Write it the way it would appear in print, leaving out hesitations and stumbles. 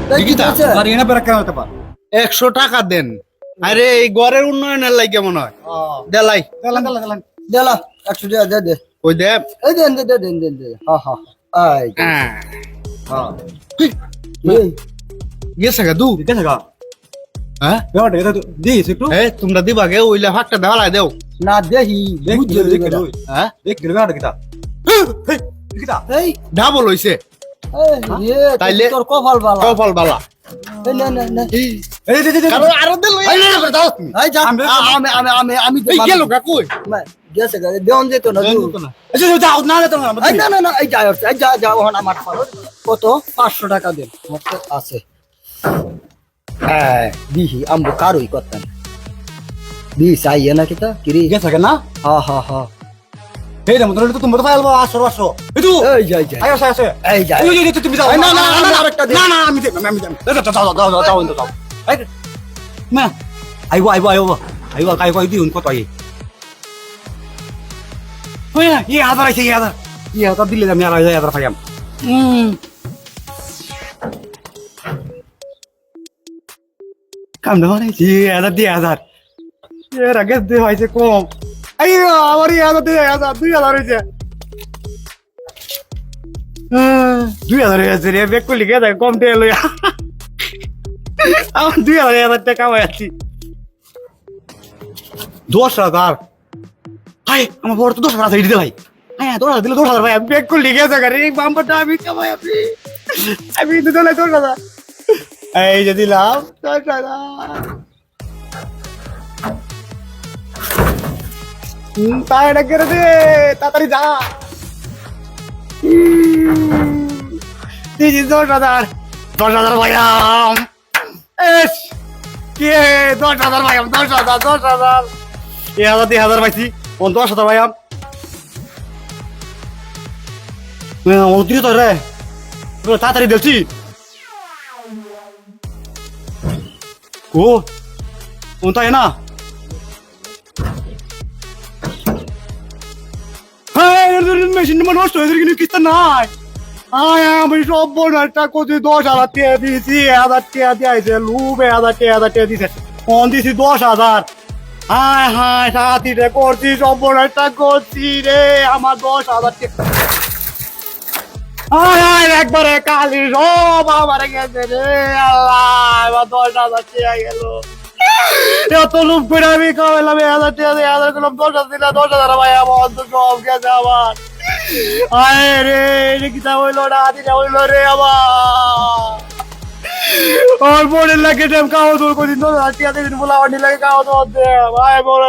100 টাকা দেন। আরে এই ঘরের উন্নয়নের লাগে মনে হয় দেলাই দেলা 100 টাকা দে দে ওই দে এই দেন দে দেন দেন দে হ্যাঁ হ্যাঁ আই হ্যাঁ এই গেছে গা দু হ্যাঁ তোমরা দিবা গে ওইলে ফাঁকটা দেওয়ালাই দেও না দেহি বুঝে হ্যাঁ এই ডাবল হইছে তাইলে তোর কপাল বালা কপাল বালা এই না না না আরো দিল এই না না দাও এই যা আমি এই গেল গা কই গেছে গা দেন যেত না এই না না না এই যা যা ওহন আমার কত 500 টাকা দেন আছে হ্যাঁ দিহি আমবো কারোই করতাম দি চাইয়ে না কিতা কিরি গেছে না হ্যাঁ হ্যাঁ হ্যাঁ এই রে মতন তো তোমরা পাইলবা 800 এই তো এই যাই যাই আয় আসে এই যাই এই তুমি যাও না না না আরেকটা দে না না আমি যাও এই মা আইবো কাই দিউন কত আই ওই এই হাজার আইছে এই হাজার দিলে আমি আর 1000 পাইয়াম কাম না মানে এই হাজার 2000 এর আগে দে হইছে কম আই আমার এই হাজার 2000 হইছে 2000 হইছে রে বেক করলি গে কম তে লইয়া আমার 2000 টাকা কামাইছি 10,000 হাই আমার বড় তো 10,000 আছে দিতে ভাই হ্যাঁ 10,000 দিলে 10,000 ভাই বেক করলি গে জায়গা রে বাম্পারটা আমি কামাই আমি তো দলে 10,000 এই যে দিলাম 10,000 তাই এটা করে দে তাড়াতাড়ি যা এই যে 10,000 ভাইয়াম এস কে 10,000 ভাইয়াম 10,000 এই হাজার পাইছি 10,000 ভাইয়াম অতিরিক্ত রে তাড়াতাড়ি দেখছি ও তাই না মেশিন নষ্ট হয়েছে কিন্তু কিস্তা নাই আমি সব বোনারটা কোথায় 10,000 টাকা দিয়েছি 1,000 টাকা দিয়েছে লুবে 1,000 টাকা দিয়েছে ফোন দিয়েছি 10,000 হায় সাথীটা করছি সব বোনারটা করছি রে আমার 10,000 টাকা একবারে কালি সব আমার গেছে রে আল্লাহ এবার 10,000 টাকা গেল এত লোভ করে আমি খাওয়াইলাম 1,000 টাকা 1,000 করলাম 10,000 দিলাম 10,000 ভাই আমার তো সব গেছে আমার আয় রে কিতা হইলো না দিটা হইলো রে আমার বোনের লাগে খাওয়া দূর করি 10,000 টাকা দিন বলা লাগে খাওয়া দাওয়া দে ভাই বড়